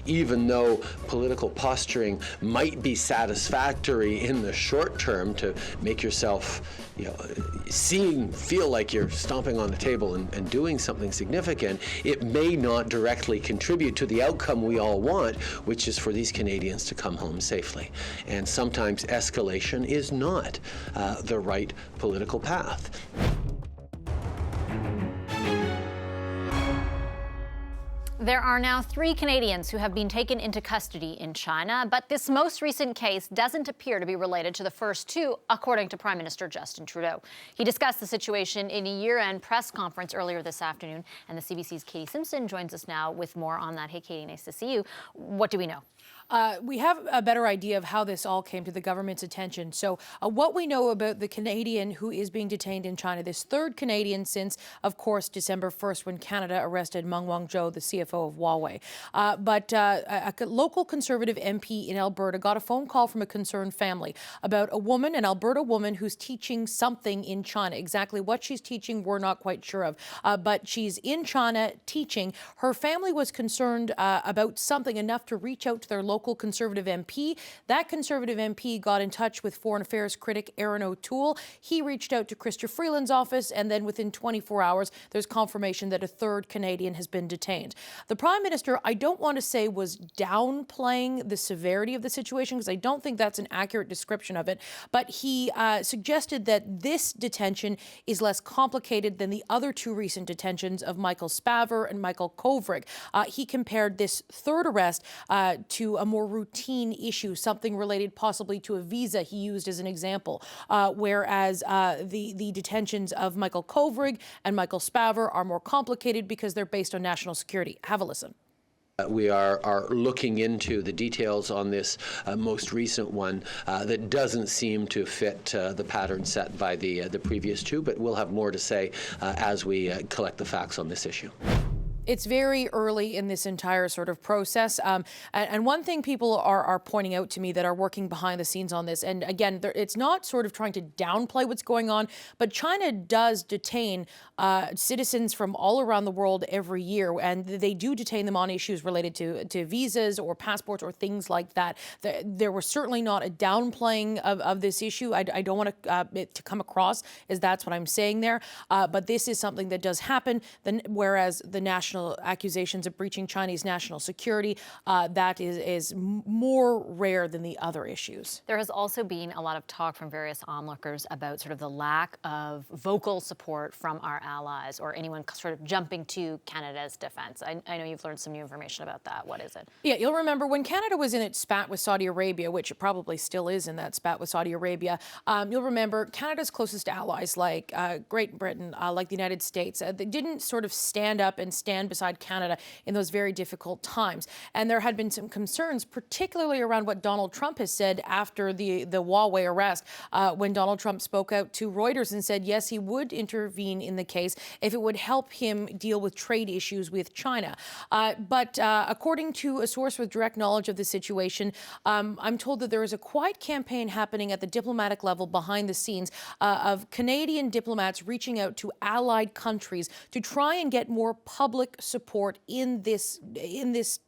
even though political posturing might be satisfactory in the short term to make yourself feel like you're stomping on the table and doing something significant, it may not directly contribute to the outcome we all want, which is for these Canadians to come home safely. And sometimes escalation is not the right political path. There are now 3 Canadians who have been taken into custody in China, but this most recent case doesn't appear to be related to the first 2, according to Prime Minister Justin Trudeau. He discussed the situation in a year-end press conference earlier this afternoon, and the CBC's Katie Simpson joins us now with more on that. Hey, Katie, nice to see you. What do we know? We have a better idea of how this all came to the government's attention. So what we know about the Canadian who is being detained in China, this 3rd Canadian since, of course, December 1st, when Canada arrested Meng Wanzhou, the CFO of Huawei. But a local Conservative MP in Alberta got a phone call from a concerned family about a woman, an Alberta woman, who's teaching something in China. Exactly what she's teaching, we're not quite sure of. But she's in China teaching. Her family was concerned about something enough to reach out to their local Conservative MP. That Conservative MP got in touch with Foreign Affairs critic Aaron O'Toole. He reached out to Chrystia Freeland's office, and then within 24 hours, there's confirmation that a 3rd Canadian has been detained. The Prime Minister, I don't want to say was downplaying the severity of the situation, because I don't think that's an accurate description of it, but he suggested that this detention is less complicated than the other 2 recent detentions of Michael Spavor and Michael Kovrig. He compared this 3rd arrest to a more routine issue, something related possibly to a visa he used as an example, whereas the detentions of Michael Kovrig and Michael Spavor are more complicated because they're based on national security. Have a listen. We are looking into the details on this most recent one that doesn't seem to fit the pattern set by the previous 2, but we'll have more to say as we collect the facts on this issue. It's very early in this entire sort of process. And one thing people are pointing out to me that are working behind the scenes on this, and again, it's not sort of trying to downplay what's going on, but China does detain citizens from all around the world every year, and they do detain them on issues related to visas or passports or things like that. There was certainly not a downplaying of this issue. I don't want it to come across as that's what I'm saying there, but this is something that does happen, whereas the national accusations of breaching Chinese national security, that is more rare than the other issues. There has also been a lot of talk from various onlookers about sort of the lack of vocal support from our allies or anyone sort of jumping to Canada's defense. I know you've learned some new information about that. What is it? Yeah, you'll remember when Canada was in its spat with Saudi Arabia, which it probably still is in that spat with Saudi Arabia, you'll remember Canada's closest allies like Great Britain, like the United States, they didn't sort of stand up and stand beside Canada in those very difficult times. And there had been some concerns, particularly around what Donald Trump has said after the Huawei arrest, when Donald Trump spoke out to Reuters and said, yes, he would intervene in the case if it would help him deal with trade issues with China. But according to a source with direct knowledge of the situation, I'm told that there is a quiet campaign happening at the diplomatic level behind the scenes of Canadian diplomats reaching out to allied countries to try and get more public support in this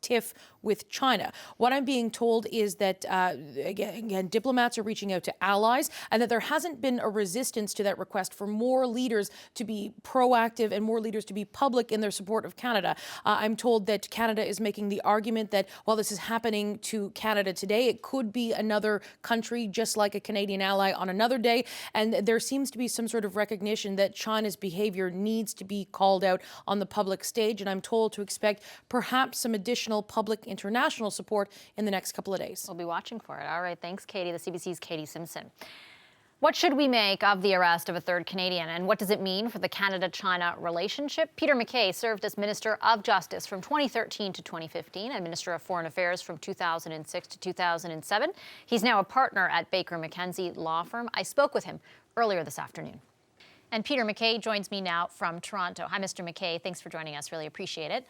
tiff with China. What I'm being told is that, again, diplomats are reaching out to allies, and that there hasn't been a resistance to that request for more leaders to be proactive and more leaders to be public in their support of Canada. I'm told that Canada is making the argument that while this is happening to Canada today, it could be another country just like a Canadian ally on another day, and there seems to be some sort of recognition that China's behavior needs to be called out on the public stage, and I'm told to expect perhaps some additional public international support in the next couple of days. We'll be watching for it. All right, thanks, Katie. The CBC's Katie Simpson. What should we make of the arrest of a third Canadian, and what does it mean for the Canada-China relationship? Peter MacKay served as Minister of Justice from 2013 to 2015 and Minister of Foreign Affairs from 2006 to 2007. He's now a partner at Baker McKenzie law firm. I spoke with him earlier this afternoon. And Peter MacKay joins me now from Toronto. Hi, Mr. MacKay. Thanks for joining us. Really appreciate it.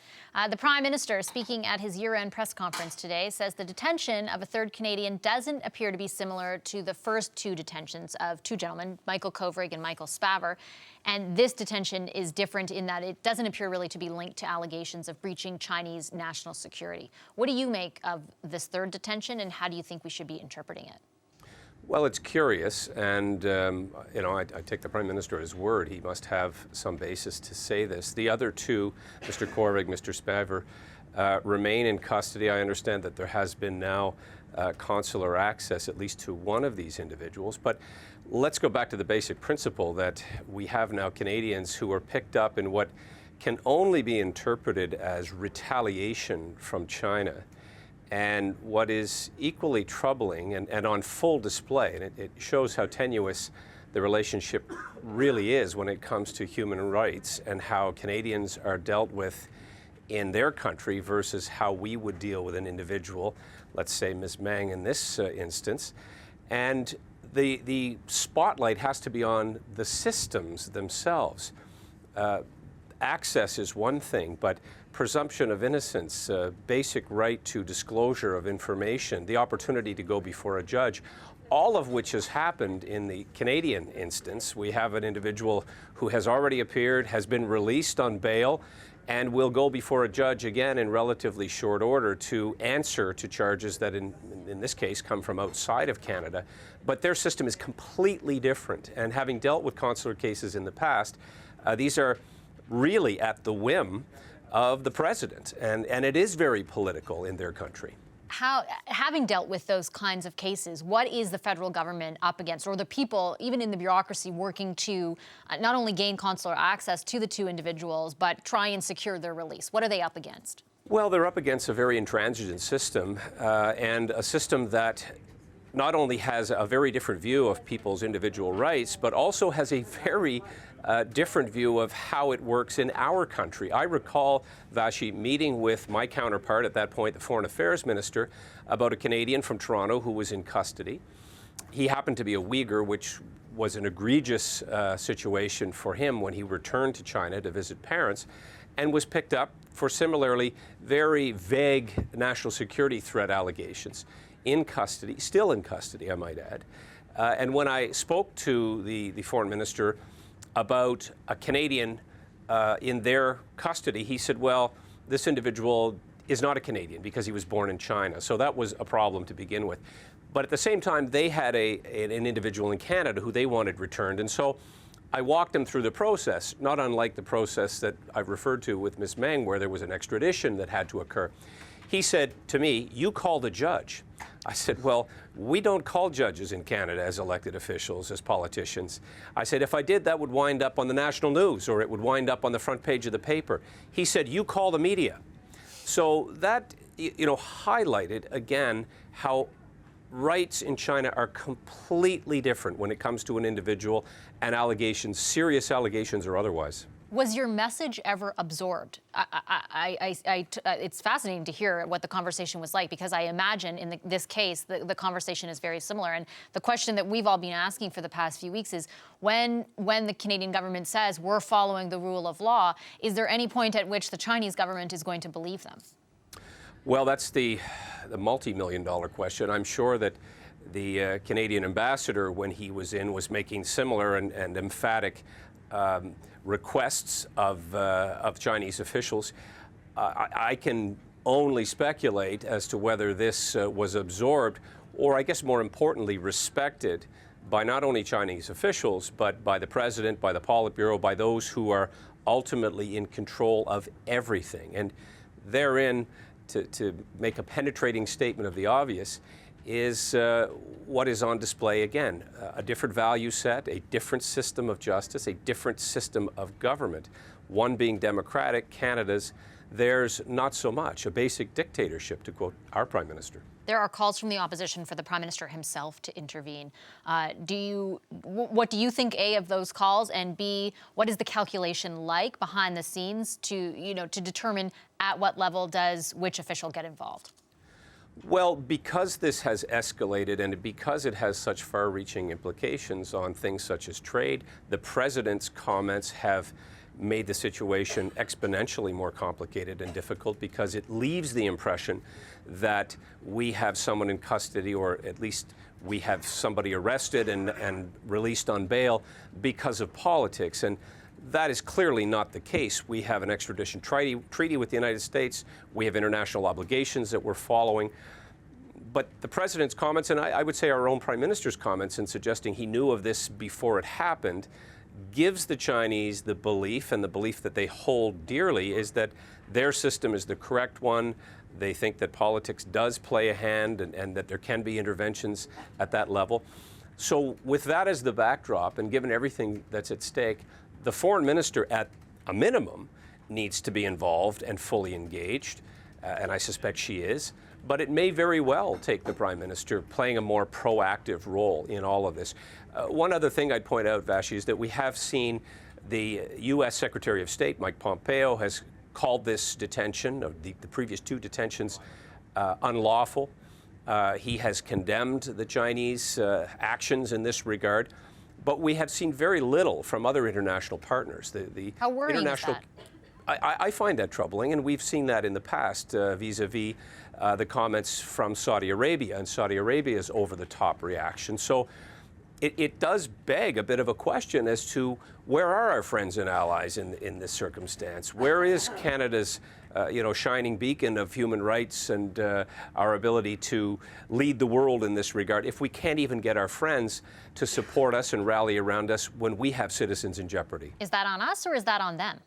The Prime Minister, speaking at his year-end press conference today, says the detention of a third Canadian doesn't appear to be similar to the first two detentions of two gentlemen, Michael Kovrig and Michael Spavor. And this detention is different in that it doesn't appear really to be linked to allegations of breaching Chinese national security. What do you make of this third detention, and how do you think we should be interpreting it? Well, it's curious, and I take the Prime Minister at his word. He must have some basis to say this. The other two, Mr. Kovrig, Mr. Spavor, remain in custody. I understand that there has been now consular access, at least to one of these individuals. But let's go back to the basic principle that we have now Canadians who are picked up in what can only be interpreted as retaliation from China. And what is equally troubling and on full display, and it shows how tenuous the relationship really is when it comes to human rights and how Canadians are dealt with in their country versus how we would deal with an individual, let's say Ms. Meng in this instance. And the spotlight has to be on the systems themselves. Access is one thing, but presumption of innocence, basic right to disclosure of information, the opportunity to go before a judge, all of which has happened in the Canadian instance. We have an individual who has already appeared, has been released on bail, and will go before a judge again in relatively short order to answer to charges that in this case come from outside of Canada. But their system is completely different. And having dealt with consular cases in the past, these are really at the whim of the president, and it is very political in their country. Having dealt with those kinds of cases, what is the federal government up against, or the people, even in the bureaucracy, working to not only gain consular access to the two individuals, but try and secure their release? What are they up against? Well, they're up against a very intransigent system, and a system that not only has a very different view of people's individual rights, but also has a very different view of how it works in our country. I recall, Vashi, meeting with my counterpart at that point, the Foreign Affairs Minister, about a Canadian from Toronto who was in custody. He happened to be a Uyghur, which was an egregious situation for him when he returned to China to visit parents, and was picked up for similarly very vague national security threat allegations. In custody, still in custody, I might add. And when I spoke to the Foreign Minister about a Canadian in their custody, he said, well, this individual is not a Canadian because he was born in China. So that was a problem to begin with. But at the same time, they had an individual in Canada who they wanted returned. And so I walked them through the process, not unlike the process that I've referred to with Ms. Meng, where there was an extradition that had to occur. He said to me, you call the judge. I said, well, we don't call judges in Canada as elected officials, as politicians. I said, if I did, that would wind up on the national news, or it would wind up on the front page of the paper. He said, you call the media. So that, highlighted again how rights in China are completely different when it comes to an individual and allegations, serious allegations or otherwise. Was your message ever absorbed? It's fascinating to hear what the conversation was like, because I imagine in this case, the conversation is very similar. And the question that we've all been asking for the past few weeks is, when the Canadian government says we're following the rule of law, is there any point at which the Chinese government is going to believe them? Well, that's the multi-million-dollar question. I'm sure that the Canadian ambassador, when he was in, was making similar and emphatic requests of Chinese officials. I can only speculate as to whether this was absorbed, or I guess more importantly, respected by not only Chinese officials, but by the president, by the Politburo, by those who are ultimately in control of everything. And therein, to make a penetrating statement of the obvious, is what is on display again. A different value set, a different system of justice, a different system of government. One being democratic, Canada's, theirs not so much, a basic dictatorship, to quote our Prime Minister. There are calls from the opposition for the Prime Minister himself to intervene. What do you think, A, of those calls, and B, what is the calculation like behind the scenes to determine at what level does which official get involved? Well, because this has escalated and because it has such far-reaching implications on things such as trade, the president's comments have made the situation exponentially more complicated and difficult because it leaves the impression that we have someone in custody, or at least we have somebody arrested and released on bail because of politics. And that is clearly not the case. We have an extradition treaty with the United States. We have international obligations that we're following. But the president's comments, and I would say our own prime minister's comments in suggesting he knew of this before it happened, gives the Chinese the belief, and the belief that they hold dearly, is that their system is the correct one. They think that politics does play a hand and that there can be interventions at that level. So with that as the backdrop, and given everything that's at stake, the foreign minister, at a minimum, needs to be involved and fully engaged, and I suspect she is. But it may very well take the Prime Minister playing a more proactive role in all of this. One other thing I'd point out, Vashi, is that we have seen the U.S. Secretary of State, Mike Pompeo, has called this detention, the previous two detentions, unlawful. He has condemned the Chinese actions in this regard. But we have seen very little from other international partners. How worrying is that? I find that troubling, and we've seen that in the past vis-a-vis the comments from Saudi Arabia and Saudi Arabia's over-the-top reaction. So it does beg a bit of a question as to where are our friends and allies in this circumstance? Where is Canada's shining beacon of human rights and our ability to lead the world in this regard if we can't even get our friends to support us and rally around us when we have citizens in jeopardy? Is that on us or is that on them?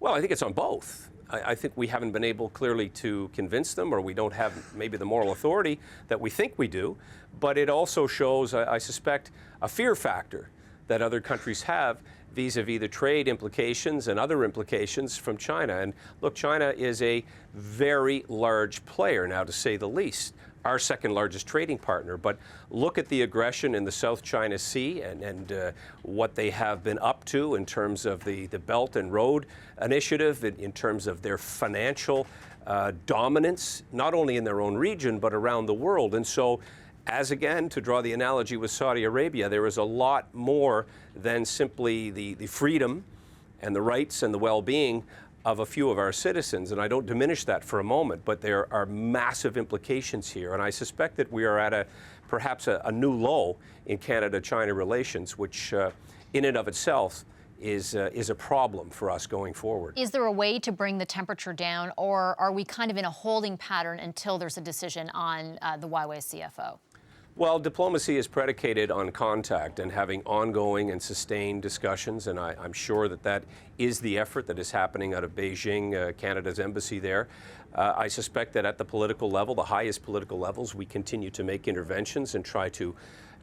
Well, I think it's on both. I think we haven't been able clearly to convince them, or we don't have maybe the moral authority that we think we do. But it also shows, I suspect, a fear factor that other countries have vis-a-vis the trade implications and other implications from China. And look, China is a very large player now, to say the least, our second largest trading partner. But look at the aggression in the South China Sea and what they have been up to in terms of the Belt and Road Initiative, in terms of their financial dominance, not only in their own region, but around the world. And so, as again, to draw the analogy with Saudi Arabia, there is a lot more than simply the freedom and the rights and the well-being of a few of our citizens, and I don't diminish that for a moment, but there are massive implications here, and I suspect that we are at perhaps a new low in Canada-China relations, which in and of itself is a problem for us going forward. Is there a way to bring the temperature down, or are we kind of in a holding pattern until there's a decision on the Huawei CFO? Well, diplomacy is predicated on contact and having ongoing and sustained discussions, and I'm sure that is the effort that is happening out of Beijing, Canada's embassy there. I suspect that at the political level, the highest political levels, we continue to make interventions and try to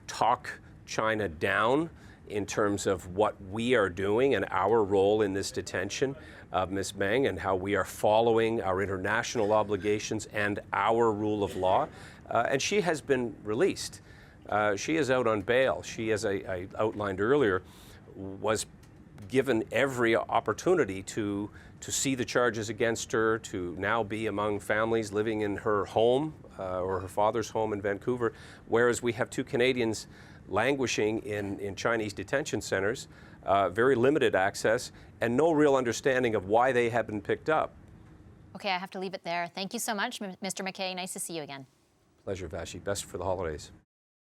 talk China down in terms of what we are doing and our role in this detention of Ms. Meng, and how we are following our international obligations and our rule of law. And she has been released. She is out on bail. She, as I outlined earlier, was given every opportunity to see the charges against her, to now be among families living in her home or her father's home in Vancouver, whereas we have two Canadians languishing in Chinese detention centers, very limited access, and no real understanding of why they have been picked up. Okay, I have to leave it there. Thank you so much, Mr. McKay. Nice to see you again. Pleasure, Vashi. Best for the holidays.